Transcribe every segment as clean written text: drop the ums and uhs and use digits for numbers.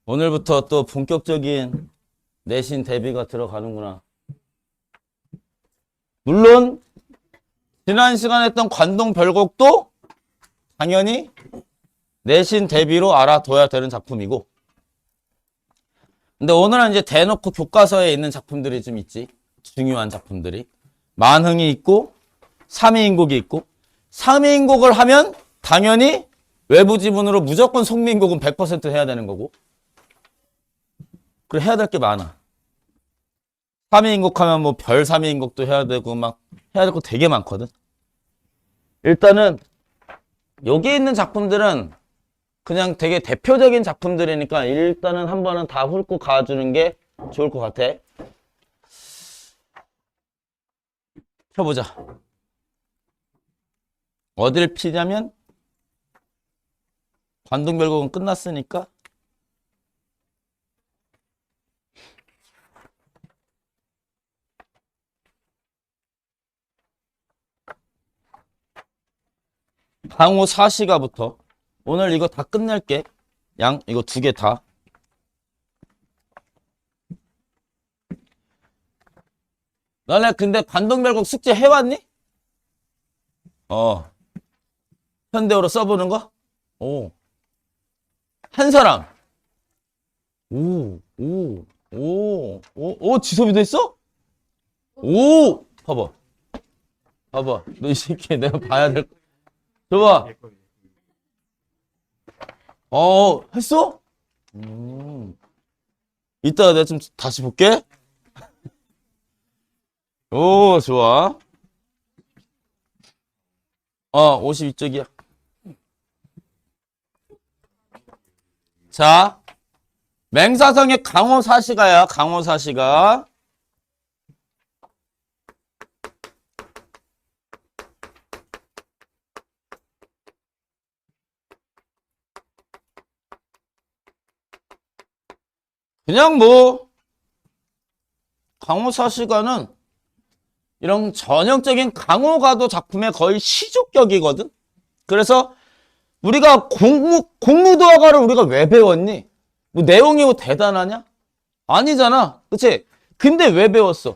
오늘부터 또 본격적인 내신 대비가 들어가는구나. 물론 지난 시간에 했던 관동 별곡도 당연히 내신 대비로 알아둬야 되는 작품이고, 근데 오늘은 이제 대놓고 교과서에 있는 작품들이 좀 있지. 중요한 작품들이. 만흥이 있고 3위인곡이 있고, 3위인곡을 하면 당연히 외부 지문으로 무조건 속미인곡은 100% 해야 되는 거고, 그래 해야 될 게 많아. 3위인곡 하면 뭐 별 3위인곡도 해야 되고 막 해야 될 거 되게 많거든. 일단은 여기 있는 작품들은 그냥 되게 대표적인 작품들이니까 일단은 한 번은 다 훑고 가주는 게 좋을 것 같아. 펴보자. 어딜 피냐면 관동별곡은 끝났으니까 강호 사시가부터 오늘 이거 다 끝낼게. 이거 두 개 다. 너네 근데 관동별곡 숙제 해왔니? 현대어로 써보는 거? 오. 한 사람. 지섭이도 했어? 봐봐. 너 이 새끼 내가 봐야 될 거. 줘봐. 했어? 이따가 내가 좀 다시 볼게. 오, 좋아. 52쪽이야. 자, 맹사성의 강호사시가야, 강호사시가. 그냥 뭐 강호사시가는 이런 전형적인 강호가도 작품의 거의 시조격이거든. 그래서 우리가 공무도화가를 우리가 왜 배웠니? 뭐 내용이 뭐 대단하냐? 아니잖아. 그치? 근데 왜 배웠어?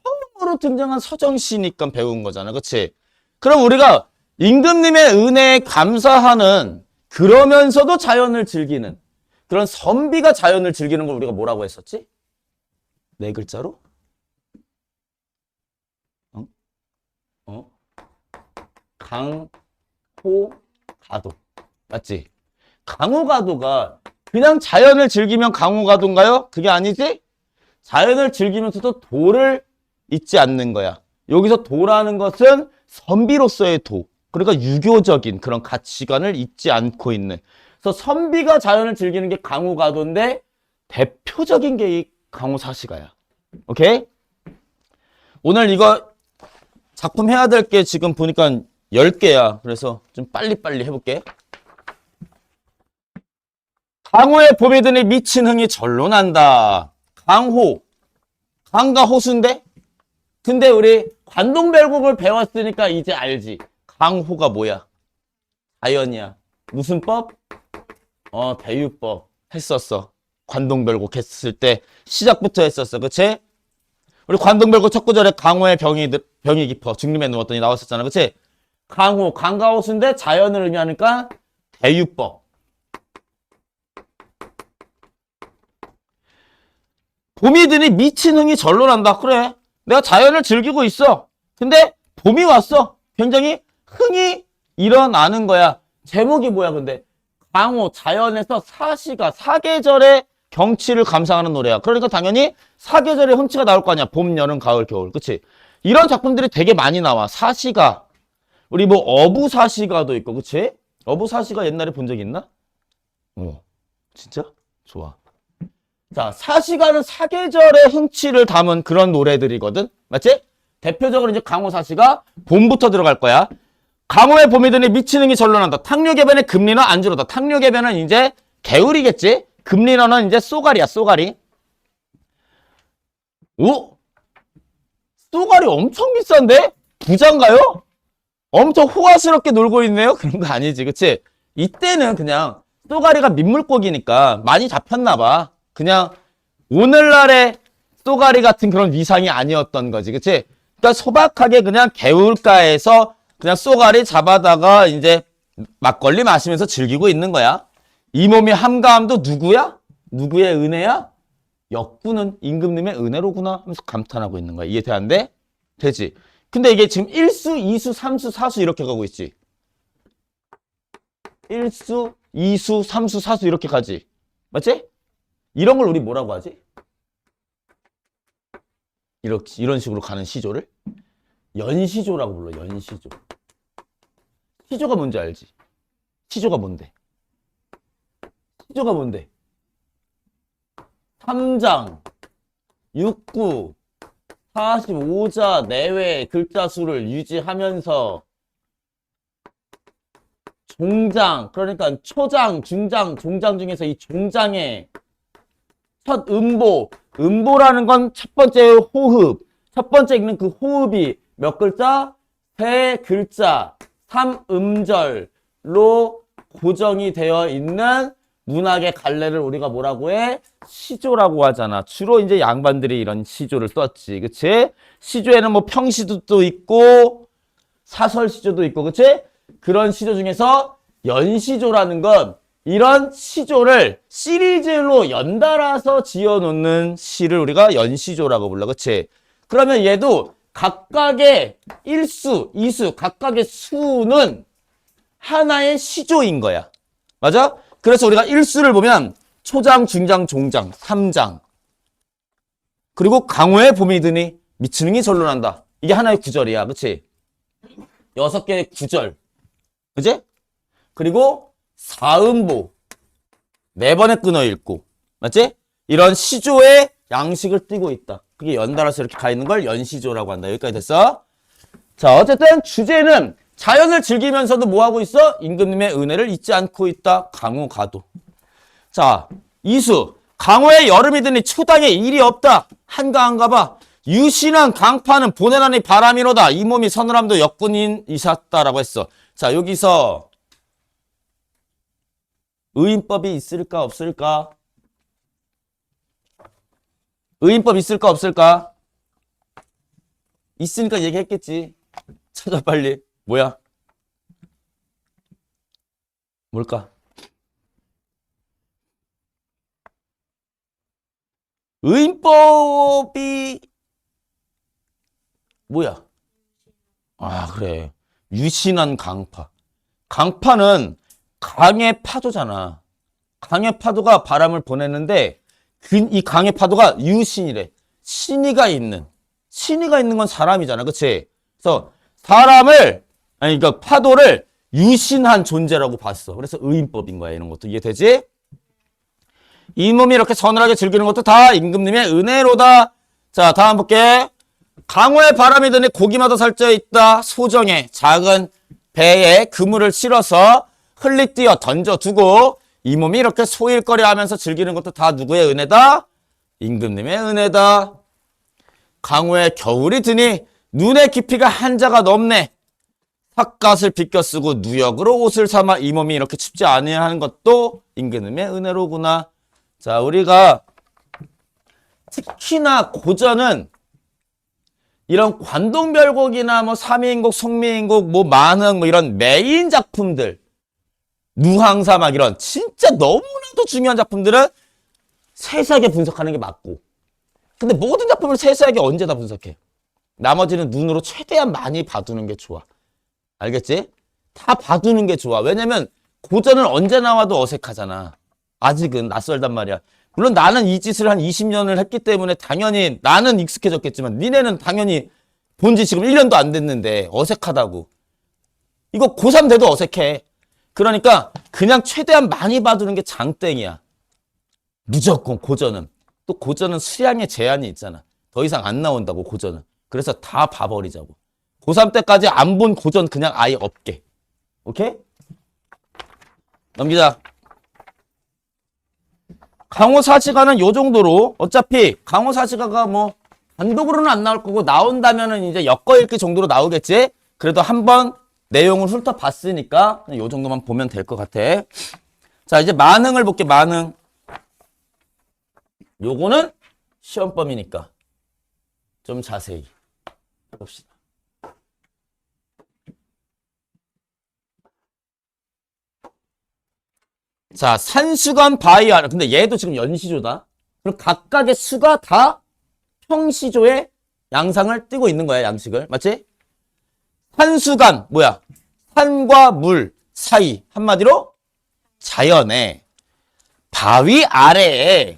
처음으로 등장한 서정시니까 배운 거잖아. 그치? 그럼 우리가 임금님의 은혜에 감사하는, 그러면서도 자연을 즐기는 그런 선비가 자연을 즐기는 걸 우리가 뭐라고 했었지? 네 글자로? 강호가도. 맞지? 강호가도가 그냥 자연을 즐기면 강호가도인가요? 그게 아니지? 자연을 즐기면서도 도를 잊지 않는 거야. 여기서 도라는 것은 선비로서의 도. 그러니까 유교적인 그런 가치관을 잊지 않고 있는. 그래서 선비가 자연을 즐기는 게 강호가도인데 대표적인 게 이 강호사시가야. 오케이? 오늘 이거 작품 해야 될 게 지금 보니까 10개야. 그래서 좀 빨리빨리 해볼게. 강호의 봄이 드니 미친 흥이 절로 난다. 강호. 강과 호수인데? 근데 우리 관동별곡을 배웠으니까 이제 알지. 강호가 뭐야? 자연이야. 무슨 법? 대유법. 했었어. 관동별곡 했을 때 시작부터 했었어. 그치? 우리 관동별곡 첫 구절에 강호의 병이 깊어 중림에 누웠더니 나왔었잖아. 그치? 강호, 강과 호수인데 자연을 의미하니까 대유법. 봄이 드니 미친 흥이 절로 난다. 그래. 내가 자연을 즐기고 있어. 근데 봄이 왔어. 굉장히 흥이 일어나는 거야. 제목이 뭐야 근데? 강호, 자연에서 사시가 사계절의 경치를 감상하는 노래야. 그러니까 당연히 사계절의 흥치가 나올 거 아니야. 봄, 여름, 가을, 겨울. 그치? 이런 작품들이 되게 많이 나와. 사시가. 우리 뭐 어부사시가도 있고. 그치? 어부사시가 옛날에 본 적 있나? 진짜? 좋아. 자, 사시가는 사계절의 흥치를 담은 그런 노래들이거든. 맞지? 대표적으로 이제 강호사시가 봄부터 들어갈 거야. 강호의 봄이 드니 미친 흥이 절로 난다. 탕류개변의 금리너 안주로다. 탕류개변은 이제 개울이겠지? 금리너는 이제 쏘가리야, 쏘가리. 쏘가리 엄청 비싼데? 부자인가요? 엄청 호화스럽게 놀고 있네요? 그런 거 아니지, 그치? 이때는 그냥 쏘가리가 민물고기니까 많이 잡혔나 봐. 그냥 오늘날의 쏘가리 같은 그런 위상이 아니었던 거지. 그치? 그러니까 소박하게 그냥 개울가에서 그냥 쏘가리 잡아다가 이제 막걸리 마시면서 즐기고 있는 거야. 이 몸이 함가함도 누구야? 누구의 은혜야? 역부는 임금님의 은혜로구나 하면서 감탄하고 있는 거야. 이해돼 안 돼? 되지? 근데 이게 지금 1수, 2수, 3수, 4수 이렇게 가고 있지. 1수, 2수, 3수, 4수 이렇게 가지. 맞지? 이런 걸 우리 뭐라고 하지? 이런 식으로 가는 시조를 연시조라고 불러. 연시조. 시조가 뭔지 알지? 시조가 뭔데? 시조가 뭔데? 3장, 6구, 45자 내외 글자 수를 유지하면서 종장, 그러니까 초장, 중장, 종장 중에서 이 종장의 첫 음보, 음보라는 건 첫 번째 호흡, 첫 번째 읽는 그 호흡이 몇 글자? 세 글자, 3음절로 고정이 되어 있는 문학의 갈래를 우리가 뭐라고 해? 시조라고 하잖아. 주로 이제 양반들이 이런 시조를 썼지. 그치? 시조에는 뭐 평시도 있고 사설시조도 있고, 그치? 그런 시조 중에서 연시조라는 건 이런 시조를 시리즈로 연달아서 지어놓는 시를 우리가 연시조라고 불러. 그치? 그러면 얘도 각각의 1수, 2수, 각각의 수는 하나의 시조인 거야. 맞아? 그래서 우리가 1수를 보면 초장, 중장, 종장, 3장. 그리고 강호의 봄이 드니 미치능이 절로 난다. 이게 하나의 구절이야. 그치? 6개의 구절. 그치? 그리고 4음보. 4번에 끊어 읽고. 맞지? 이런 시조의 양식을 띠고 있다. 그게 연달아서 이렇게 가 있는 걸 연시조라고 한다. 여기까지 됐어? 자, 어쨌든 주제는 자연을 즐기면서도 뭐 하고 있어? 임금님의 은혜를 잊지 않고 있다. 강호가도. 자, 이수. 강호의 여름이 드니 초당에 일이 없다. 한가한가 봐. 유신한 강파는 보내나니 바람이로다. 이 몸이 서늘함도 역군인이셨다라고 했어. 자, 여기서 의인법이 있을까 없을까? 의인법 있을까 없을까? 있으니까 얘기했겠지. 찾아 빨리. 뭐야? 뭘까? 의인법이 뭐야? 아, 그래. 유신한 강파. 강파는 강의 파도잖아. 강의 파도가 바람을 보내는데 이 강의 파도가 유신이래. 신의가 있는 건 사람이잖아. 그치? 그래서 사람을, 아니, 그러니까 파도를 유신한 존재라고 봤어. 그래서 의인법인 거야. 이런 것도 이해되지? 이 몸이 이렇게 서늘하게 즐기는 것도 다 임금님의 은혜로다. 자, 다음 볼게. 강호의 바람이 드니 고기마다 살쪄 있다. 소정에 작은 배에 그물을 실어서 흘리뛰어 던져두고 이 몸이 이렇게 소일거리 하면서 즐기는 것도 다 누구의 은혜다? 임금님의 은혜다. 강호의 겨울이 드니 눈의 깊이가 한자가 넘네. 삿갓을 비껴 쓰고 누역으로 옷을 삼아 이 몸이 이렇게 춥지 아니하는 것도 임금님의 은혜로구나. 자, 우리가 특히나 고전은 이런 관동별곡이나 뭐 삼위인곡, 송미인곡, 뭐 만흥, 뭐 이런 메인 작품들, 누항사막 이런 진짜 너무나도 중요한 작품들은 세세하게 분석하는 게 맞고, 근데 모든 작품을 세세하게 언제 다 분석해? 나머지는 눈으로 최대한 많이 봐두는 게 좋아. 알겠지? 다 봐두는 게 좋아. 왜냐면 고전은 언제 나와도 어색하잖아. 아직은 낯설단 말이야. 물론 나는 이 짓을 한 20년을 했기 때문에 당연히 나는 익숙해졌겠지만 니네는 당연히 본지 지금 1년도 안 됐는데 어색하다고. 이거 고3 돼도 어색해. 그러니까 그냥 최대한 많이 봐두는 게 장땡이야. 무조건 고전은. 또 고전은 수량의 제한이 있잖아. 더 이상 안 나온다고 고전은. 그래서 다 봐버리자고. 고3 때까지 안 본 고전 그냥 아예 없게. 오케이? 넘기자. 강호사시가는 요 정도로, 어차피 강호사시가가 뭐 단독으로는 안 나올 거고 나온다면은 이제 엮어읽기 정도로 나오겠지? 그래도 한번 내용을 훑어봤으니까 요 정도만 보면 될 것 같아. 자, 이제 만흥을 볼게, 만흥. 요거는 시험범위니까 좀 자세히 해봅시다. 자, 산수간 바이알. 근데 얘도 지금 연시조다. 그럼 각각의 수가 다 평시조의 양상을 띠고 있는 거야, 양식을. 맞지? 산수간, 뭐야? 산과 물 사이. 한마디로 자연의 바위 아래에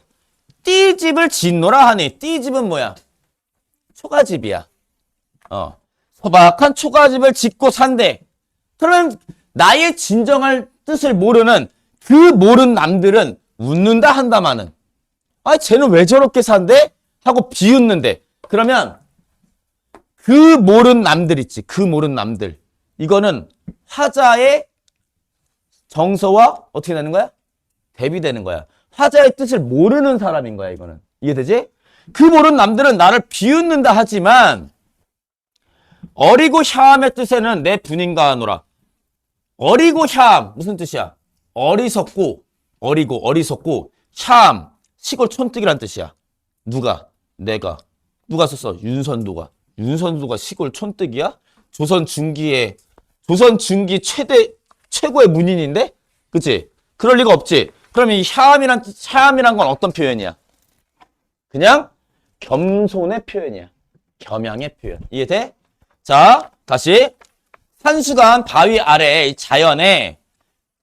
띠집을 짓노라 하니. 띠집은 뭐야? 초가집이야. 소박한 초가집을 짓고 산대. 그러면 나의 진정할 뜻을 모르는 그 모르는 남들은 웃는다 한다마는. 아, 쟤는 왜 저렇게 산대? 하고 비웃는데. 그러면 그 모르는 남들 있지. 그 모르는 남들. 이거는 화자의 정서와 어떻게 되는 거야? 대비되는 거야. 화자의 뜻을 모르는 사람인 거야, 이거는. 이해되지? 그 모르는 남들은 나를 비웃는다 하지만 어리고 샤함의 뜻에는 내 분인가 하노라. 어리고 샤함 무슨 뜻이야? 어리석고 어리고 어리석고 샤함 시골 촌뜨기란 뜻이야. 누가? 내가. 누가 썼어? 윤선도가. 윤선도가 시골 촌뜨기야? 조선 중기 최고의 문인인데? 그치? 그럴 리가 없지. 그러면 이 샤함이란 건 어떤 표현이야? 그냥 겸손의 표현이야. 겸양의 표현. 이해돼? 자, 다시. 산수간 바위 아래 자연에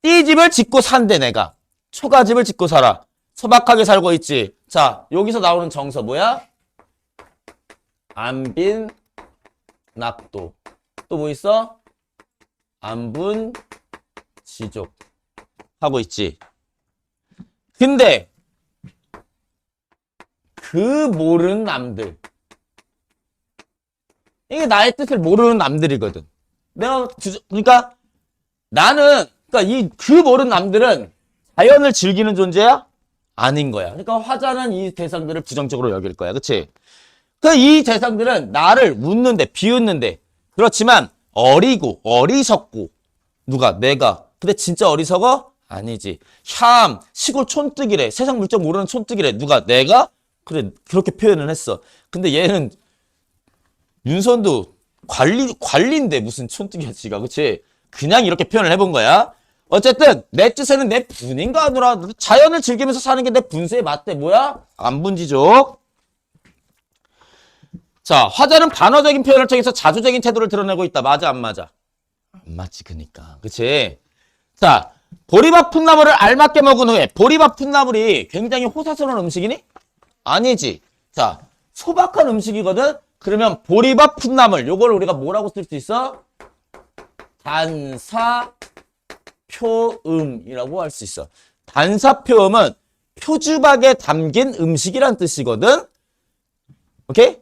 띠집을 짓고 산대 내가. 초가집을 짓고 살아. 소박하게 살고 있지. 자, 여기서 나오는 정서 뭐야? 안빈, 낙도. 또 뭐 있어? 안분, 지족. 하고 있지. 근데 그 모르는 남들. 이게 나의 뜻을 모르는 남들이거든. 그러니까 나는, 그러니까 그 모르는 남들은 자연을 즐기는 존재야? 아닌 거야. 그러니까 화자는 이 대상들을 부정적으로 여길 거야. 그치? 이 대상들은 나를 웃는데, 비웃는데, 그렇지만 어리고, 어리석고, 누가? 내가. 근데 진짜 어리석어? 아니지. 샴, 시골 촌뜨기래. 세상 물정 모르는 촌뜨기래. 누가? 내가? 그래, 그렇게 표현을 했어. 근데 얘는 윤선도 관리인데 무슨 촌뜨기야, 지가. 그치? 그냥 이렇게 표현을 해본 거야. 어쨌든 내 뜻에는 내 분인가 하노라. 자연을 즐기면서 사는 게 내 분수에 맞대. 뭐야? 안분지족. 자, 화자는 반어적인 표현을 통해서 자조적인 태도를 드러내고 있다. 맞아, 안 맞아? 안 맞지, 그니까. 그치? 자, 보리밥 풋나물을 알맞게 먹은 후에 보리밥 풋나물이 굉장히 호사스러운 음식이니? 아니지. 자, 소박한 음식이거든? 그러면 보리밥 풋나물, 요걸 우리가 뭐라고 쓸 수 있어? 단사표음이라고 할 수 있어. 단사표음은 표주박에 담긴 음식이란 뜻이거든? 오케이?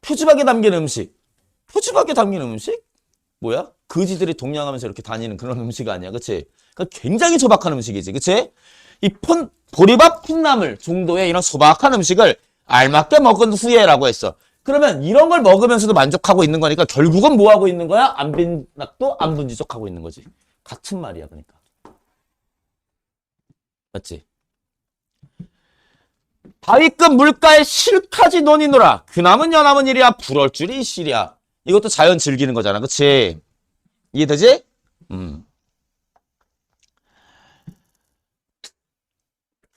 표주박에 담긴 음식. 표주박에 담긴 음식? 뭐야? 거지들이 동냥하면서 이렇게 다니는 그런 음식 아니야. 그치? 그러니까 굉장히 소박한 음식이지. 그치? 보리밥 풋나물 정도의 이런 소박한 음식을 알맞게 먹은 후에라고 했어. 그러면 이런 걸 먹으면서도 만족하고 있는 거니까 결국은 뭐 하고 있는 거야? 안빈낙도 안분지족하고 있는 거지. 같은 말이야, 그러니까. 맞지? 바위급 물가에 실까지 논이노라. 그남은 여남은 일이야. 불얼 줄이 실이야. 이것도 자연 즐기는 거잖아. 그치? 이해되지?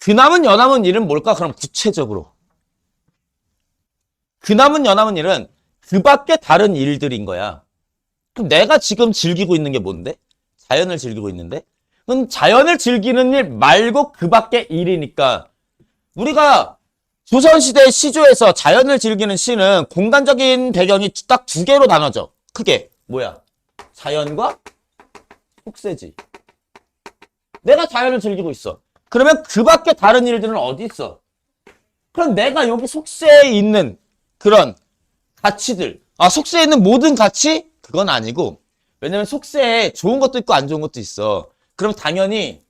그남은 여남은 일은 뭘까? 그럼 구체적으로. 그남은 여남은 일은 그 밖에 다른 일들인 거야. 그럼 내가 지금 즐기고 있는 게 뭔데? 자연을 즐기고 있는데? 그럼 자연을 즐기는 일 말고 그 밖에 일이니까 우리가 조선시대 시조에서 자연을 즐기는 시는 공간적인 배경이 딱 두 개로 나눠져. 크게. 뭐야? 자연과 속세지. 내가 자연을 즐기고 있어. 그러면 그 밖에 다른 일들은 어디 있어? 그럼 내가 여기 속세에 있는 그런 가치들. 속세에 있는 모든 가치? 그건 아니고. 왜냐면 속세에 좋은 것도 있고 안 좋은 것도 있어. 그럼 당연히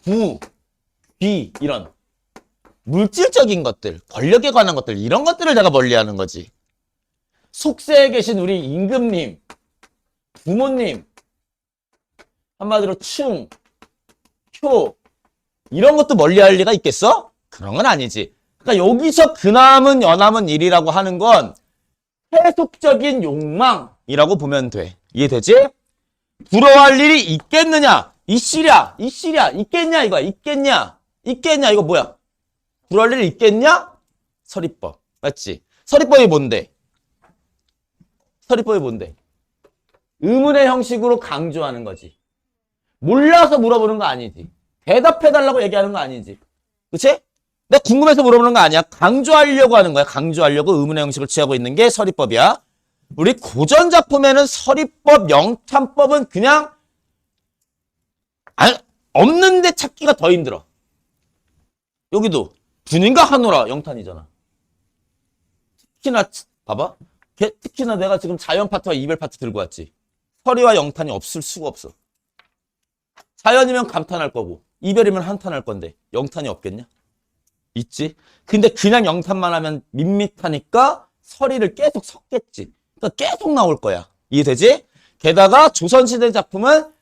부, 비 이런 물질적인 것들, 권력에 관한 것들 이런 것들을 내가 멀리하는 거지. 속세에 계신 우리 임금님, 부모님, 한마디로 충, 표 이런 것도 멀리할 리가 있겠어? 그런 건 아니지. 그러니까 여기서 그남은 연함은 일이라고 하는 건 세속적인 욕망이라고 보면 돼. 이해되지? 부러워할 일이 있겠느냐? 이씨랴, 있겠냐 이거야. 있겠냐 이거 뭐야? 부러워할 일이 있겠냐? 서리법. 맞지? 서리법이 뭔데? 의문의 형식으로 강조하는 거지. 몰라서 물어보는 거 아니지. 대답해달라고 얘기하는 거 아니지. 그치? 내가 궁금해서 물어보는 거 아니야. 강조하려고 하는 거야. 강조하려고 의문의 형식을 취하고 있는 게 서리법이야. 우리 고전 작품에는 서리법, 영탄법은 그냥 없는데 찾기가 더 힘들어. 여기도 분인가 하노라 영탄이잖아. 특히나 봐봐. 특히나 내가 지금 자연 파트와 이별 파트 들고 왔지. 서리와 영탄이 없을 수가 없어. 자연이면 감탄할 거고 이별이면 한탄할 건데 영탄이 없겠냐? 있지. 근데 그냥 영탄만 하면 밋밋하니까 서리를 계속 섞겠지. 그러니까 계속 나올 거야. 이해되지? 게다가 조선시대 작품은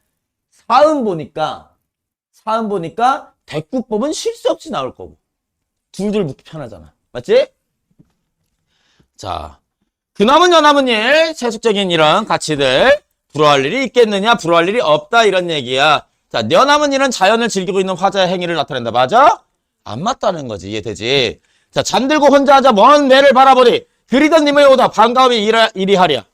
사음 보니까 대꾸법은 쉴 수 없이 나올 거고 둘둘 묻기 편하잖아. 맞지? 자, 그남은 연함은 일, 세속적인 이런 가치들 부러워할 일이 있겠느냐? 부러워할 일이 없다 이런 얘기야. 자, 연함은 일은 자연을 즐기고 있는 화자의 행위를 나타낸다. 맞아? 안 맞다는 거지. 이해되지? 자, 잠들고 혼자 하자 먼 매를 바라보리. 그리던 님의 오다 반가움이 이리하랴.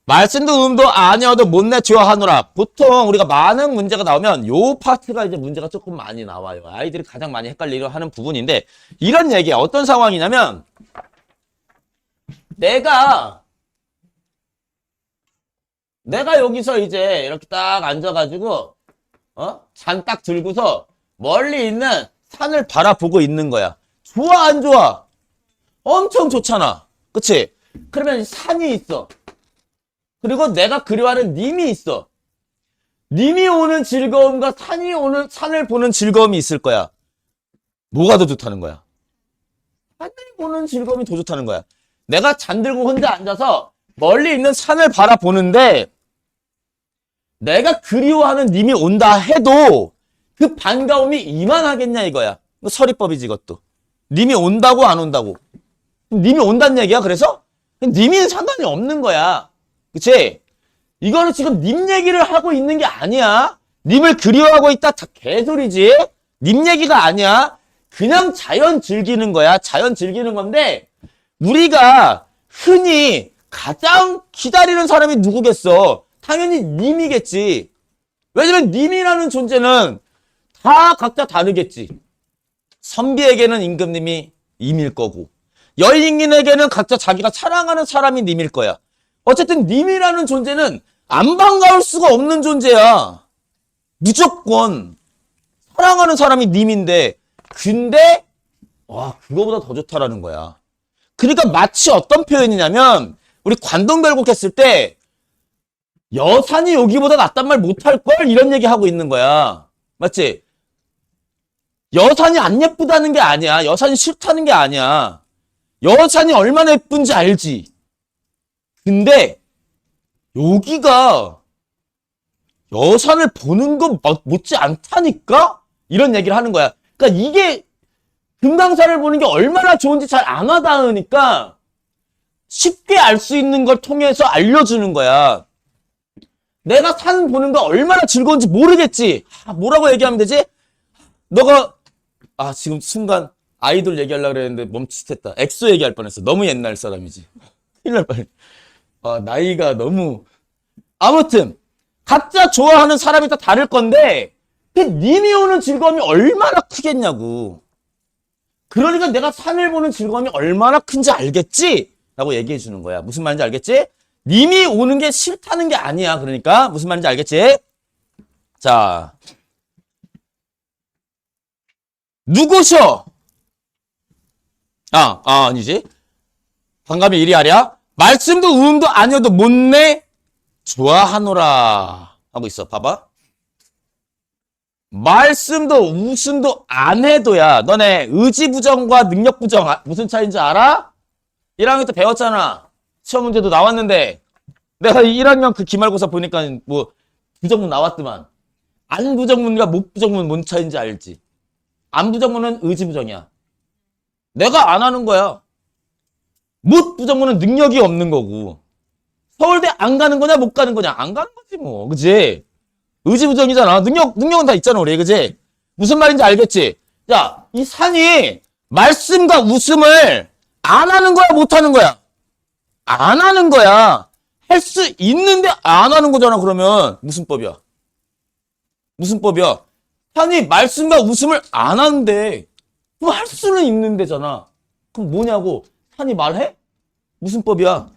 말씀도 음도 아니어도 못내 좋아하노라. 보통 우리가 많은 문제가 나오면 요 파트가 이제 문제가 조금 많이 나와요. 아이들이 가장 많이 헷갈리려 하는 부분인데 이런 얘기야. 어떤 상황이냐면 내가 여기서 이제 이렇게 딱 앉아가지고 잔 딱 들고서 멀리 있는 산을 바라보고 있는 거야. 좋아 안 좋아? 엄청 좋잖아. 그치? 그러면 산이 있어. 그리고 내가 그리워하는 님이 있어. 님이 오는 즐거움과 산을 보는 즐거움이 있을 거야. 뭐가 더 좋다는 거야? 산을 보는 즐거움이 더 좋다는 거야. 내가 잠들고 혼자 앉아서 멀리 있는 산을 바라보는데 내가 그리워하는 님이 온다 해도 그 반가움이 이만하겠냐 이거야. 서리법이지 이것도. 님이 온다고 안 온다고. 님이 온다는 얘기야. 그래서 님이는 상관이 없는 거야. 그치? 이거는 지금 님 얘기를 하고 있는 게 아니야. 님을 그리워하고 있다. 다 개소리지. 님 얘기가 아니야. 그냥 자연 즐기는 거야. 자연 즐기는 건데 우리가 흔히 가장 기다리는 사람이 누구겠어? 당연히 님이겠지. 왜냐면 님이라는 존재는 다 각자 다르겠지. 선비에게는 임금님이 임일 거고 여인에게는 각자 자기가 사랑하는 사람이 님일 거야. 어쨌든 님이라는 존재는 안 반가울 수가 없는 존재야. 무조건 사랑하는 사람이 님인데 근데 와 그거보다 더 좋다라는 거야. 그러니까 마치 어떤 표현이냐면 우리 관동별곡 했을 때 여산이 여기보다 낫단 말 못할걸? 이런 얘기하고 있는 거야. 맞지? 여산이 안 예쁘다는 게 아니야. 여산이 싫다는 게 아니야. 여산이 얼마나 예쁜지 알지? 근데 여기가 여산을 보는 거 못지 않다니까? 이런 얘기를 하는 거야. 그러니까 이게 금강산을 보는 게 얼마나 좋은지 잘 안 와닿으니까 쉽게 알 수 있는 걸 통해서 알려주는 거야. 내가 산 보는 거 얼마나 즐거운지 모르겠지. 뭐라고 얘기하면 되지? 너가 지금 순간 아이돌 얘기하려고 그랬는데 멈칫했다. 엑소 얘기할 뻔했어. 너무 옛날 사람이지. 큰일 날 뻔했네. 나이가 너무 아무튼 각자 좋아하는 사람이 다 다를 건데 그 님이 오는 즐거움이 얼마나 크겠냐고. 그러니까 내가 산을 보는 즐거움이 얼마나 큰지 알겠지? 라고 얘기해 주는 거야. 무슨 말인지 알겠지? 님이 오는 게 싫다는 게 아니야. 그러니까 무슨 말인지 알겠지? 자, 누구셔? 아니지. 반감이 이리하랴. 말씀도 음도 아니어도 못내 좋아하노라 하고 있어. 봐봐. 말씀도 웃음도 안 해도야. 너네 의지부정과 능력부정 무슨 차이인지 알아? 1학년 때 배웠잖아. 시험 문제도 나왔는데 내가 1학년 그 기말고사 보니까 뭐 부정문 나왔더만. 안 부정문과 못 부정문 뭔 차이인지 알지? 안 부정문은 의지부정이야. 내가 안 하는 거야. 못 부정문은 능력이 없는 거고. 서울대 안 가는 거냐 못 가는 거냐? 안 가는 거지 뭐. 그지? 의지부정이잖아. 능력은 다 있잖아 우리. 그지? 무슨 말인지 알겠지? 야, 이 산이 말씀과 웃음을 안 하는 거야 못 하는 거야? 안 하는 거야. 할 수 있는데 안 하는 거잖아. 그러면 무슨 법이야? 무슨 법이야? 산이 말씀과 웃음을 안 하는데 그럼 할 수는 있는데잖아. 그럼 뭐냐고? 산이 말해? 무슨 법이야?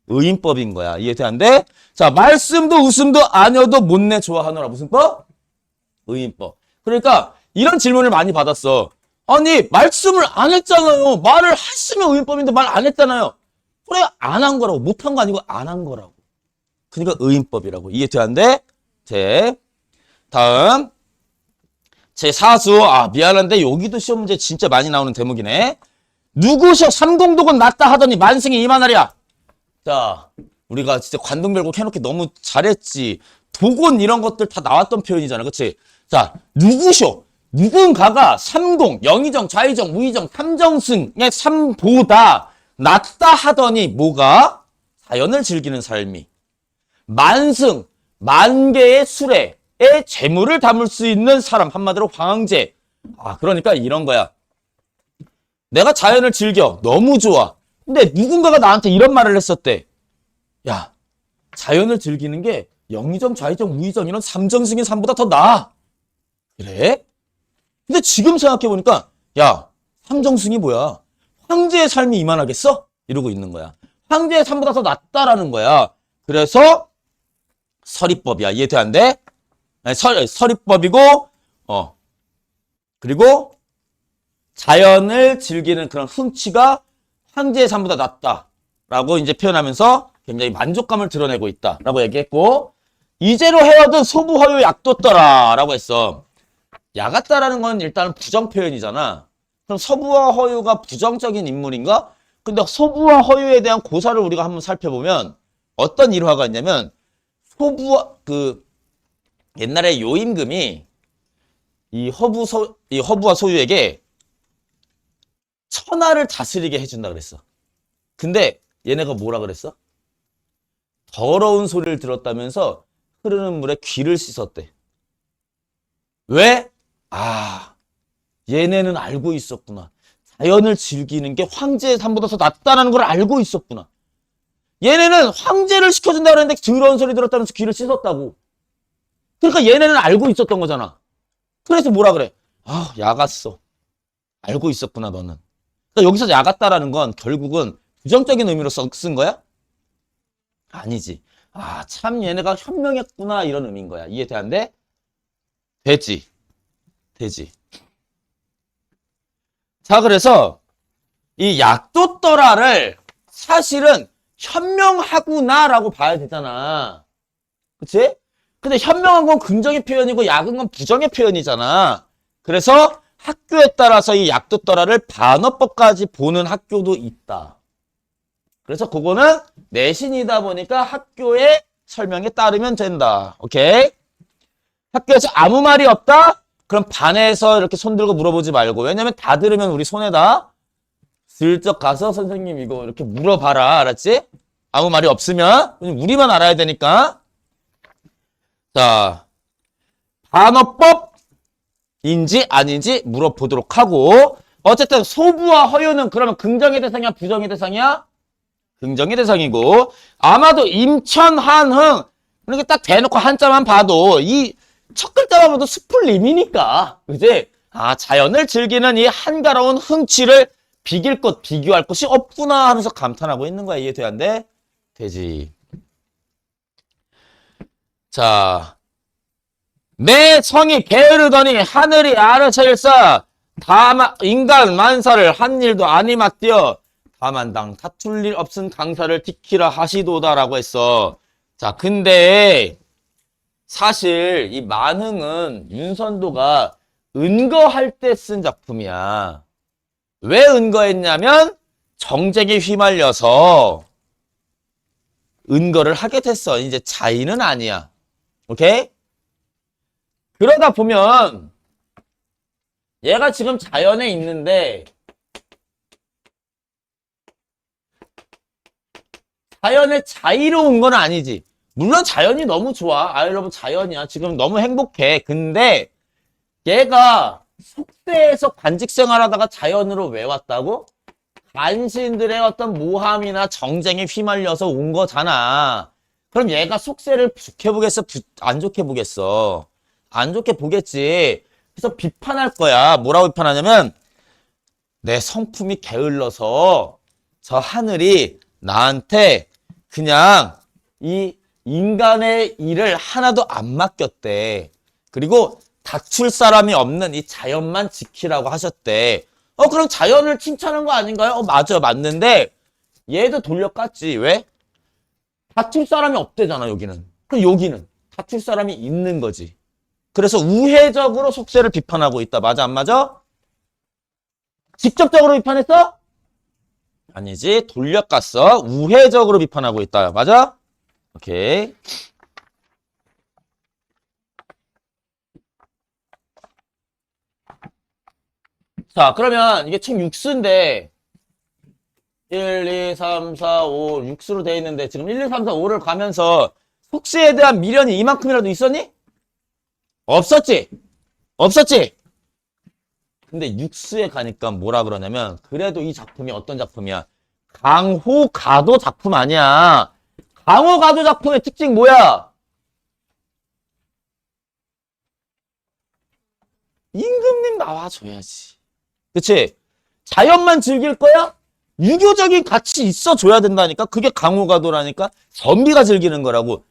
의인법인 거야. 이해되는데? 자, 말씀도 웃음도 아니어도 못내 좋아하노라. 무슨 법? 의인법. 그러니까 이런 질문을 많이 받았어. 아니, 말씀을 안 했잖아요. 말을 했으면 의인법인데 말 안 했잖아요. 그래, 안 한 거라고. 못한 거 아니고 안 한 거라고. 그러니까 의인법이라고. 이해되는데? 다음. 제4수. 아, 미안한데 여기도 시험 문제 진짜 많이 나오는 대목이네. 누구셔 삼공독은 낫다 하더니 만승이 이만하랴. 자, 우리가 진짜 관동별곡 해놓기 너무 잘했지. 독은 이런 것들 다 나왔던 표현이잖아. 그치? 자, 누구셔? 누군가가 삼공, 영의정, 좌의정, 우의정, 삼정승의 삼보다 낫다 하더니 뭐가? 자연을 즐기는 삶이. 만승, 만개의 수레에 재물을 담을 수 있는 사람. 한마디로 황제. 아, 그러니까 이런 거야. 내가 자연을 즐겨. 너무 좋아. 근데 누군가가 나한테 이런 말을 했었대. 야, 자연을 즐기는 게 영의정, 좌의정, 우의정 이런 삼정승의 삶보다 더 나아. 그래? 근데 지금 생각해보니까 야, 삼정승이 뭐야? 황제의 삶이 이만하겠어? 이러고 있는 거야. 황제의 삶보다 더 낫다라는 거야. 그래서 서리법이야. 이해돼 안 돼? 아니, 서리법이고 그리고 자연을 즐기는 그런 흥취가 황제의 삶보다 낫다라고 이제 표현하면서 굉장히 만족감을 드러내고 있다라고 얘기했고, 이제로 헤어든 소부허유 약뒀더라라고 했어. 야갔다라는 건 일단 부정 표현이잖아. 그럼 서부와 허유가 부정적인 인물인가? 근데 서부와 허유에 대한 고사를 우리가 한번 살펴보면 어떤 일화가 있냐면, 옛날에 요임금이 이 허부와 소유에게 천하를 다스리게 해준다 그랬어. 근데 얘네가 뭐라 그랬어? 더러운 소리를 들었다면서 흐르는 물에 귀를 씻었대. 왜? 아, 얘네는 알고 있었구나. 자연을 즐기는 게 황제의 삶보다 더 낫다는 걸 알고 있었구나. 얘네는 황제를 시켜준다 그랬는데 더러운 소리 들었다면서 귀를 씻었다고. 그러니까 얘네는 알고 있었던 거잖아. 그래서 뭐라 그래? 아, 야갔어. 알고 있었구나, 너는. 그러니까 여기서 야갔다라는 건 결국은 부정적인 의미로 쓴 거야? 아니지. 아, 참 얘네가 현명했구나 이런 의미인 거야. 이해되는데? 되지. 자, 그래서 이 약도떠라를 사실은 현명하구나라고 봐야 되잖아. 그치? 근데 현명한 건 긍정의 표현이고 약은 건 부정의 표현이잖아. 그래서 학교에 따라서 이 약도떠라를 반어법까지 보는 학교도 있다. 그래서 그거는 내신이다 보니까 학교의 설명에 따르면 된다. 오케이? 학교에서 아무 말이 없다? 그럼 반에서 이렇게 손 들고 물어보지 말고. 왜냐면 다 들으면 우리 손에다 슬쩍 가서 선생님 이거 이렇게 물어봐라. 알았지? 아무 말이 없으면. 우리만 알아야 되니까. 자, 반어법인지 아닌지 물어보도록 하고, 어쨌든 소부와 허유는 그러면 긍정의 대상이야? 부정의 대상이야? 긍정의 대상이고, 아마도 임천, 한흥, 이렇게 딱 대놓고 한자만 봐도 이 첫 글자만 봐도 스풀림이니까, 그지? 아, 자연을 즐기는 이 한가로운 흥취를 비길 것, 비교할 것이 없구나 하면서 감탄하고 있는 거야. 이해돼 안 돼? 되지. 자, 내 성이 게으르더니 하늘이 아르차일사. 다만 인간 만사를 한 일도 아니맞디어 다만당 다툴 일 없은 강사를 지키라 하시도다라고 했어. 자, 근데 사실 이 만흥은 윤선도가 은거할 때 쓴 작품이야. 왜 은거했냐면 정쟁에 휘말려서 은거를 하게 됐어. 이제 자의는 아니야. 오케이? 그러다 보면 얘가 지금 자연에 있는데 자연에 자유로운 건 아니지. 물론 자연이 너무 좋아. 아, 여러분 자연이야. 지금 너무 행복해. 근데 얘가 속세에서 관직 생활하다가 자연으로 왜 왔다고? 간신들의 어떤 모함이나 정쟁에 휘말려서 온 거잖아. 그럼 얘가 속세를 좋게 보겠어? 안 좋게 보겠어? 안 좋게 보겠지. 그래서 비판할 거야. 뭐라고 비판하냐면 내 성품이 게을러서 저 하늘이 나한테 그냥 이 인간의 일을 하나도 안 맡겼대. 그리고 다툴 사람이 없는 이 자연만 지키라고 하셨대. 그럼 자연을 칭찬한 거 아닌가요? 맞아, 맞는데 얘도 돌려깠지. 왜? 다툴 사람이 없대잖아, 여기는. 그럼 여기는 다툴 사람이 있는 거지. 그래서 우회적으로 속세를 비판하고 있다. 맞아, 안 맞아? 직접적으로 비판했어? 아니지. 돌려깠어. 우회적으로 비판하고 있다. 맞아? 오케이. 자, 그러면 이게 총 6수인데 1, 2, 3, 4, 5, 6수로 돼 있는데 지금 1, 2, 3, 4, 5를 가면서 속세에 대한 미련이 이만큼이라도 있었니? 없었지? 없었지? 근데 6수에 가니까 뭐라 그러냐면 그래도 이 작품이 어떤 작품이야? 강호가도 작품 아니야. 강호가도 작품의 특징 뭐야? 임금님 나와줘야지. 그치? 자연만 즐길 거야? 유교적인 가치 있어줘야 된다니까? 그게 강호가도라니까? 선비가 즐기는 거라고.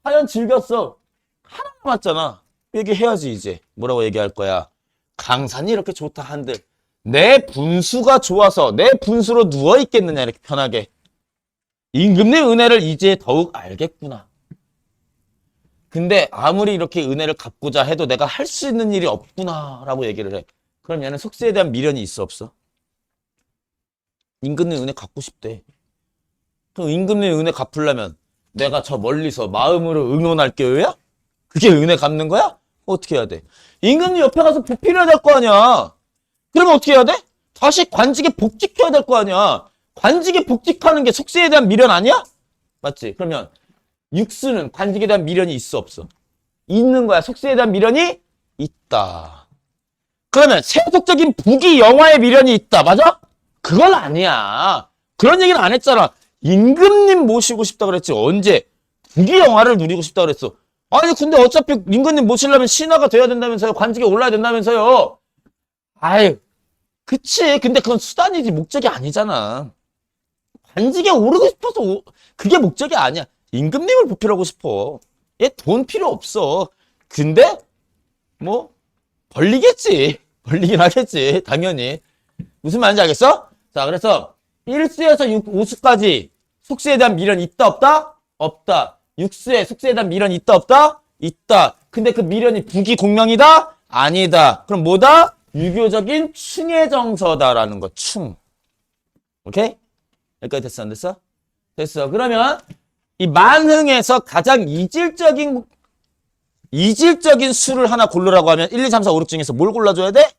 자연 즐겼어. 하나 남았잖아. 얘기해야지 이제. 뭐라고 얘기할 거야? 강산이 이렇게 좋다 한들 내 분수가 좋아서 내 분수로 누워있겠느냐 이렇게 편하게. 임금님 은혜를 이제 더욱 알겠구나. 근데 아무리 이렇게 은혜를 갚고자 해도 내가 할 수 있는 일이 없구나 라고 얘기를 해. 그럼 얘는 속세에 대한 미련이 있어 없어? 임금님 은혜 갚고 싶대. 그럼 임금님 은혜 갚으려면 내가 저 멀리서 마음으로 응원할게요야? 그게 은혜 갚는 거야? 어떻게 해야 돼? 임금님 옆에 가서 보필해야 될 거 아니야. 그러면 어떻게 해야 돼? 다시 관직에 복직해야 될 거 아니야. 관직에 복직하는 게 속세에 대한 미련 아니야? 맞지? 그러면 육수는 관직에 대한 미련이 있어 없어? 있는 거야. 속세에 대한 미련이 있다. 그러면 세속적인 부귀 영화의 미련이 있다. 맞아? 그건 아니야. 그런 얘기는 안 했잖아. 임금님 모시고 싶다 그랬지. 언제? 부귀 영화를 누리고 싶다 그랬어. 아니 근데 어차피 임금님 모시려면 신하가 돼야 된다면서요. 관직에 올라야 된다면서요. 아유, 그치. 근데 그건 수단이지 목적이 아니잖아. 관직에 오르고 싶어서 그게 목적이 아니야. 임금님을 보필하고 싶어. 얘 돈 필요 없어. 근데 뭐 벌리겠지. 벌리긴 하겠지. 당연히. 무슨 말인지 알겠어? 자, 그래서 1수에서 5수까지 속세에 대한 미련이 있다 없다? 없다. 6수에 속세에 대한 미련이 있다 없다? 있다. 근데 그 미련이 부귀공명이다? 아니다. 그럼 뭐다? 유교적인 충의 정서다라는 거. 충. 오케이? 여기까지 됐어 안 됐어? 됐어. 그러면 이 만흥에서 가장 이질적인 수를 하나 고르라고 하면 1, 2, 3, 4, 5, 6 중에서 뭘 골라줘야 돼?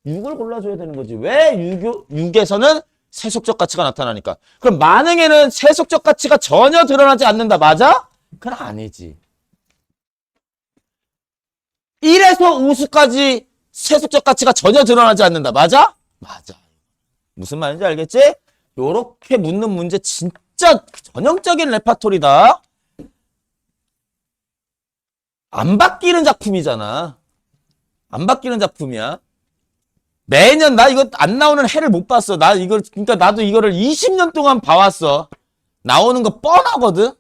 6을 골라줘야 되는 거지. 왜 6에서는 세속적 가치가 나타나니까. 그럼 만흥에는 세속적 가치가 전혀 드러나지 않는다. 맞아? 그건 아니지. 1에서 5수까지 세속적 가치가 전혀 드러나지 않는다. 맞아? 맞아. 무슨 말인지 알겠지? 요렇게 묻는 문제 진짜 전형적인 레파토리다. 안 바뀌는 작품이잖아. 안 바뀌는 작품이야. 매년 나 이거 안 나오는 해를 못 봤어. 그러니까 나도 이거를 20년 동안 봐왔어. 나오는 거 뻔하거든?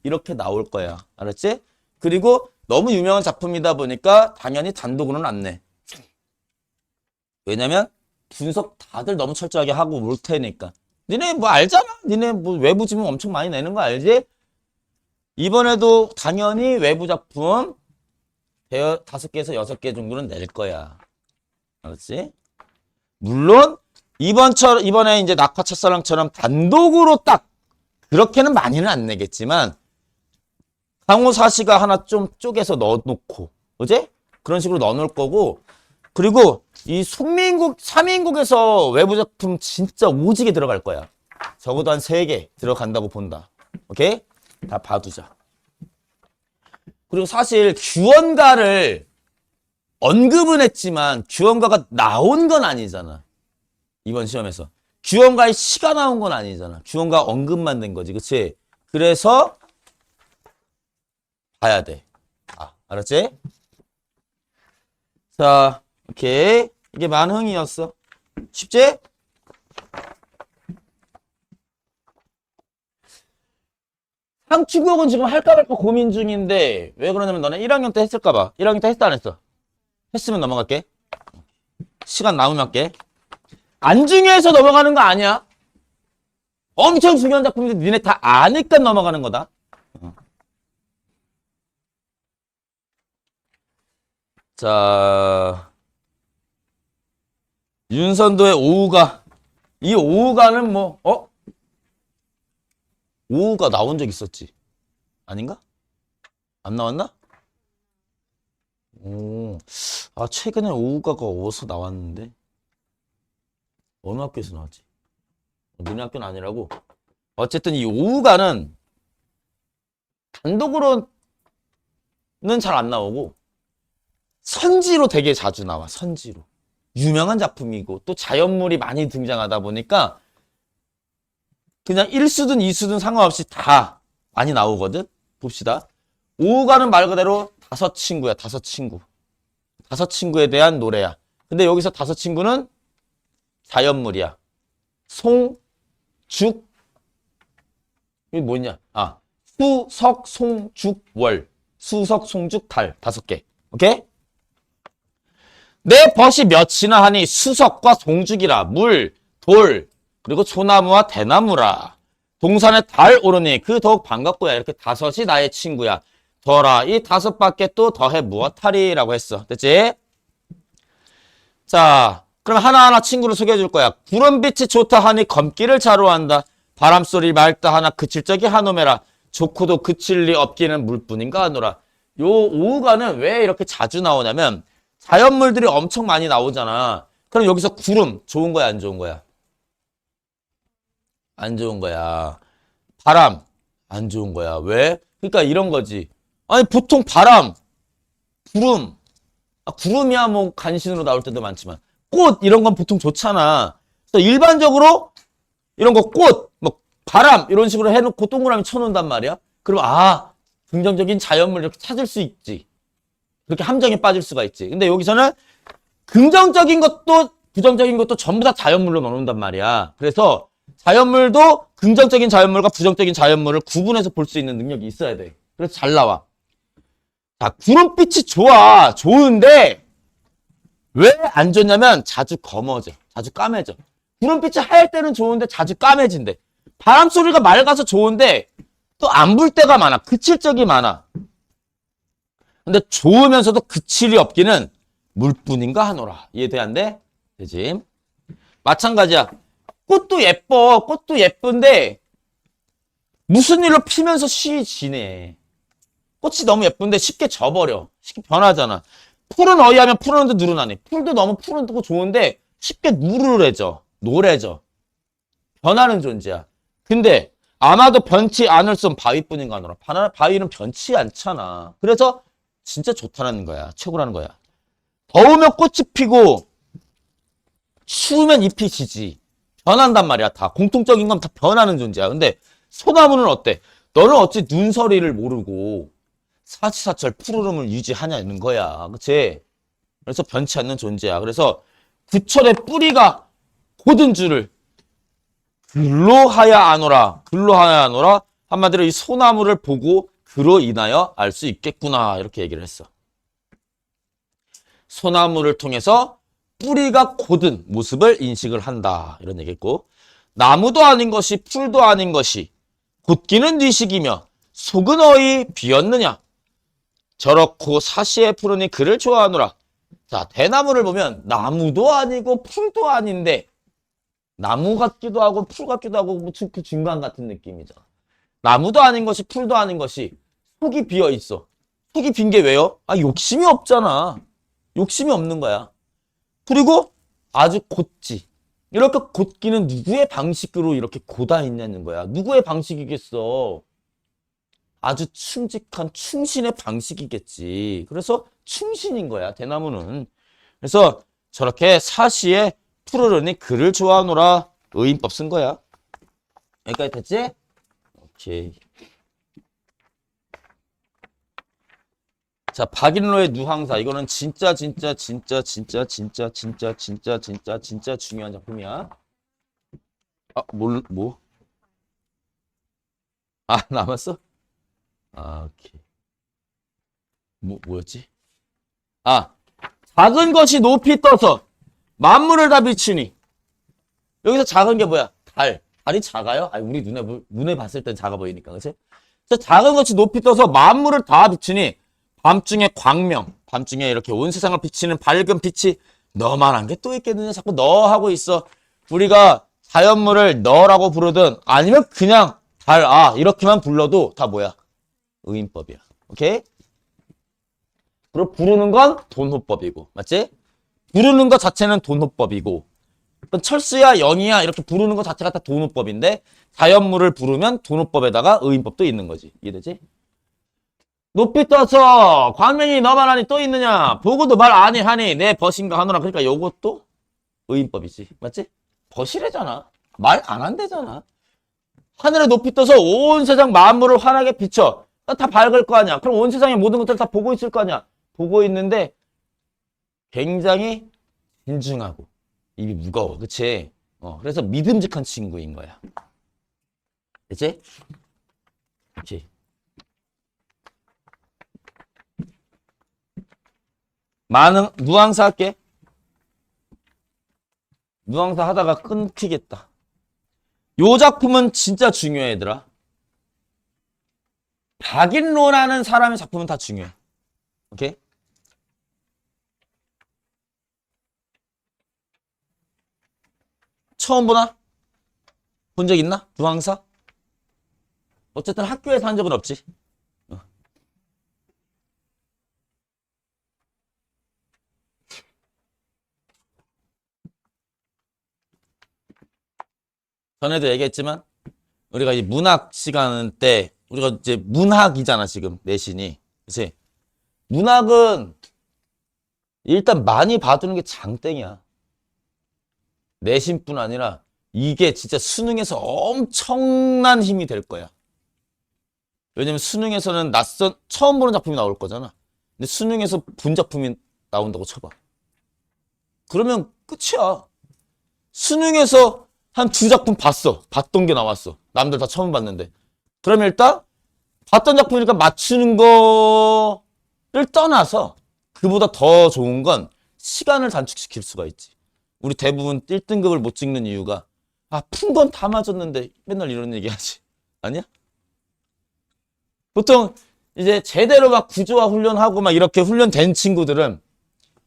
이렇게 나올 거야. 알았지? 그리고 너무 유명한 작품이다 보니까 당연히 단독으로는 안 내. 왜냐면 분석 다들 너무 철저하게 하고 올 테니까. 니네 뭐 알잖아. 니네 뭐 외부 지문 엄청 많이 내는 거 알지? 이번에도 당연히 외부 작품 5개에서 6개 정도는 낼 거야. 알았지? 물론 이번에 이제 낙화 첫사랑처럼 단독으로 딱 그렇게는 많이는 안 내겠지만 상호사시가 하나 좀 쪼개서 넣어놓고, 그지? 그런 식으로 넣어놓을 거고, 그리고 이 속민국, 3인국에서 외부 작품 진짜 오지게 들어갈 거야. 적어도 한 3개 들어간다고 본다. 오케이? 다 봐두자. 그리고 사실 규원가를 언급은 했지만 규원가가 나온 건 아니잖아. 이번 시험에서. 규원가의 시가 나온 건 아니잖아. 규원가 언급만 된 거지. 그치? 그래서 봐야 돼. 알았지? 자, 오케이. 이게 만흥이었어. 쉽지? 상추국은 지금 할까 말까 고민 중인데 왜 그러냐면 너네 1학년 때 했을까 봐. 1학년 때 했다 안 했어? 했으면 넘어갈게. 시간 남으면 할게. 안 중요해서 넘어가는 거 아니야. 엄청 중요한 작품인데 니네 다 아니까 넘어가는 거다. 자, 윤선도의 오우가. 이 오우가는 뭐 오우가 나온 적 있었지? 아닌가? 안 나왔나? 최근에 오우가가 어디서 나왔는데? 어느 학교에서 나왔지? 니네 학교는 아니라고? 어쨌든 이 오우가는 단독으로는 잘 안 나오고 선지로 되게 자주 나와. 선지로. 유명한 작품이고 또 자연물이 많이 등장하다 보니까 그냥 1수든 2수든 상관없이 다 많이 나오거든. 봅시다. 오우가는 말 그대로 5친구야. 5친구. 5친구에 대한 노래야. 근데 여기서 5친구는 자연물이야. 송, 죽, 이게 뭐냐? 수, 석, 송, 죽, 월. 수석, 송죽, 달. 5개. 오케이? 내 벗이 몇이나 하니 수석과 송죽이라. 물, 돌, 그리고 소나무와 대나무라. 동산에 달 오르니 그 더욱 반갑고야. 이렇게 5이 나의 친구야. 더라. 이 5밖에 또 더해 무엇하리라고 했어. 됐지? 자, 그럼 하나하나 친구를 소개해 줄 거야. 구름빛이 좋다 하니 검기를 자로한다. 바람소리 맑다 하나 그칠 적이 한오매라. 좋고도 그칠 리 없기는 물뿐인가 하노라. 요 오우가는 왜 이렇게 자주 나오냐면 자연물들이 엄청 많이 나오잖아. 그럼 여기서 구름 좋은 거야 안 좋은 거야? 안 좋은 거야. 바람 안 좋은 거야. 왜? 그러니까 이런 거지. 아니 보통 바람, 구름, 구름이야 뭐 간신으로 나올 때도 많지만 꽃 이런 건 보통 좋잖아. 그래서 일반적으로 이런 거 꽃, 뭐 바람 이런 식으로 해놓고 동그라미 쳐놓는단 말이야. 그럼 긍정적인 자연물 이렇게 찾을 수 있지. 그렇게 함정에 빠질 수가 있지. 근데 여기서는 긍정적인 것도 부정적인 것도 전부 다 자연물로 넣어놓는단 말이야. 그래서 자연물도 긍정적인 자연물과 부정적인 자연물을 구분해서 볼 수 있는 능력이 있어야 돼. 그래서 잘 나와. 자, 구름빛이 좋아. 좋은데 왜 안 좋냐면 자주 검어져. 자주 까매져. 구름빛이 하얄 때는 좋은데 자주 까매진대. 바람 소리가 맑아서 좋은데 또 안 불 때가 많아. 그칠 적이 많아. 근데 좋으면서도 그칠이 없기는 물뿐인가 하노라. 이해돼 안 돼? 되지? 마찬가지야. 꽃도 예뻐. 꽃도 예쁜데 무슨 일로 피면서 쉬 지내. 꽃이 너무 예쁜데 쉽게 져버려. 쉽게 변하잖아. 풀은 어이하면 푸르는데 누르나니. 풀도 너무 푸르고 좋은데 쉽게 누르래져. 노래져. 변하는 존재야. 근데 아마도 변치 않을 수 없는 바위뿐인가 하노라. 바위는 변치 않잖아. 그래서 진짜 좋다는 거야. 최고라는 거야. 더우면 꽃이 피고 추우면 잎이 지지. 변한단 말이야. 다 공통적인 건 다 변하는 존재야. 근데 소나무는 어때? 너는 어찌 눈서리를 모르고 사치사철 푸르름을 유지하냐는 거야. 그치? 그래서 변치 않는 존재야. 그래서 구철의 뿌리가 고든 줄을 글로하야 아노라. 글로하야 아노라. 한마디로 이 소나무를 보고 그로 인하여 알 수 있겠구나. 이렇게 얘기를 했어. 소나무를 통해서 뿌리가 고든 모습을 인식을 한다. 이런 얘기했고, 나무도 아닌 것이 풀도 아닌 것이 곧기는 뉘식이며 속은 어이 비었느냐. 저렇고 사시에 푸르니 그를 좋아하노라. 자, 대나무를 보면 나무도 아니고 풀도 아닌데 나무 같기도 하고 풀 같기도 하고 그 중간 같은 느낌이잖아. 나무도 아닌 것이 풀도 아닌 것이 속이 비어 있어. 속이 빈 게 왜요? 아, 욕심이 없잖아. 욕심이 없는 거야. 그리고 아주 곧지. 이렇게 곧기는 누구의 방식으로 이렇게 고다 있냐는 거야. 누구의 방식이겠어? 아주 충직한 충신의 방식이겠지. 그래서 충신인 거야, 대나무는. 그래서 저렇게 사시에 푸르르니 그를 좋아하노라 의인법 쓴 거야. 여기까지 됐지? 오케이. 자, 박인로의 누항사. 이거는 진짜 중요한 작품이야. 아, 뭐? 아, 남았어? 아, 오케이. 뭐였지? 아, 작은 것이 높이 떠서 만물을 다 비추니. 여기서 작은 게 뭐야? 달이 작아요? 아니, 우리 눈에 봤을 땐 작아 보이니까, 그치? 작은 것이 높이 떠서 만물을 다 비추니 밤중에 광명, 밤중에 이렇게 온 세상을 비치는 밝은 빛이 너만한 게 또 있겠느냐? 자꾸 너 하고 있어. 우리가 자연물을 너라고 부르든 아니면 그냥 이렇게만 불러도 다 뭐야? 의인법이야. 오케이? 그리고 부르는 건 돈호법이고, 맞지? 부르는 것 자체는 돈호법이고, 철수야, 영이야 이렇게 부르는 것 자체가 다 돈호법인데 자연물을 부르면 돈호법에다가 의인법도 있는 거지. 이해되지? 높이 떠서 광명이 너만 하니 또 있느냐? 보고도 말 아니 하니 내 벗인가 하노라. 그러니까 요것도 의인법이지. 맞지? 벗이래잖아. 말 안 한대잖아. 하늘에 높이 떠서 온 세상 만물을 환하게 비춰. 다 밝을 거 아니야. 그럼 온 세상의 모든 것들을 다 보고 있을 거 아니야. 보고 있는데 굉장히 진중하고 입이 무거워. 그치? 그래서 믿음직한 친구인 거야. 그치? 그치? 누앙사 할게. 누앙사 하다가 끊기겠다. 요 작품은 진짜 중요해, 얘들아. 박인로라는 사람의 작품은 다 중요해. 오케이? 처음 보나? 본 적 있나? 누앙사? 어쨌든 학교에서 한 적은 없지. 전에도 얘기했지만 우리가 이 문학 시간 때 우리가 이제 문학이잖아 지금 내신이. 그치? 문학은 일단 많이 봐두는 게 장땡이야. 내신뿐 아니라 이게 진짜 수능에서 엄청난 힘이 될 거야. 왜냐면 수능에서는 처음 보는 작품이 나올 거잖아. 근데 수능에서 본 작품이 나온다고 쳐봐. 그러면 끝이야. 수능에서 한 2작품 봤던 게 나왔어. 남들 다 처음 봤는데. 그러면 일단 봤던 작품이니까 맞추는 거를 떠나서 그보다 더 좋은 건 시간을 단축시킬 수가 있지. 우리 대부분 1등급을 못 찍는 이유가 푼 건 다 맞았는데 맨날 이런 얘기 하지. 아니야? 보통 이제 제대로 막 구조화 훈련하고 막 이렇게 훈련된 친구들은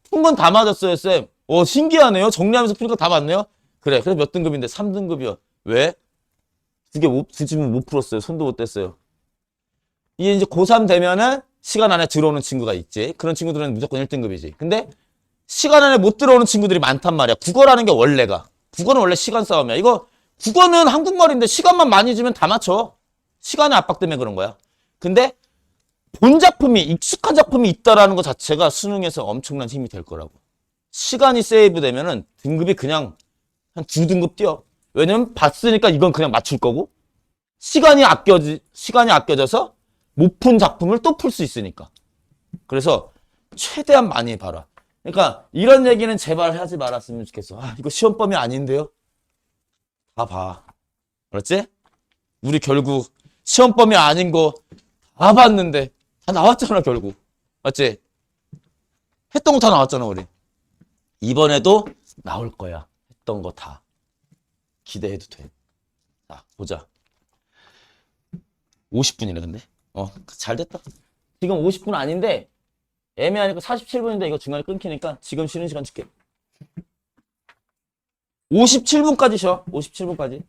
푼 건 다 맞았어요, 쌤. 신기하네요. 정리하면서 푸니까 다 맞네요. 그래, 그래서 몇 등급인데 3등급이요. 왜? 두 질문 못 풀었어요. 손도 못 댔어요. 이게 이제 고3 되면은 시간 안에 들어오는 친구가 있지. 그런 친구들은 무조건 1등급이지. 근데 시간 안에 못 들어오는 친구들이 많단 말이야. 국어라는 게 국어는 원래 시간 싸움이야. 국어는 한국말인데 시간만 많이 주면 다 맞춰. 시간의 압박 때문에 그런 거야. 근데 본 작품이, 익숙한 작품이 있다라는 것 자체가 수능에서 엄청난 힘이 될 거라고. 시간이 세이브 되면은 등급이 그냥 한 2등급 뛰어. 왜냐면 봤으니까 이건 그냥 맞출 거고, 시간이 아껴져서 못 푼 작품을 또 풀 수 있으니까. 그래서 최대한 많이 봐라. 그러니까 이런 얘기는 제발 하지 말았으면 좋겠어. 이거 시험범위 아닌데요? 다 봐. 알았지? 우리 결국 시험범위 아닌 거 다 봤는데 다 나왔잖아, 결국. 맞지? 했던 거 다 나왔잖아, 우리. 이번에도 나올 거야. 했던 거 다. 기대해도 돼. 자, 보자. 50분이네, 근데. 잘 됐다. 지금 50분 아닌데, 애매하니까 47분인데 이거 중간에 끊기니까 지금 쉬는 시간 줄게. 57분까지 쉬어. 57분까지.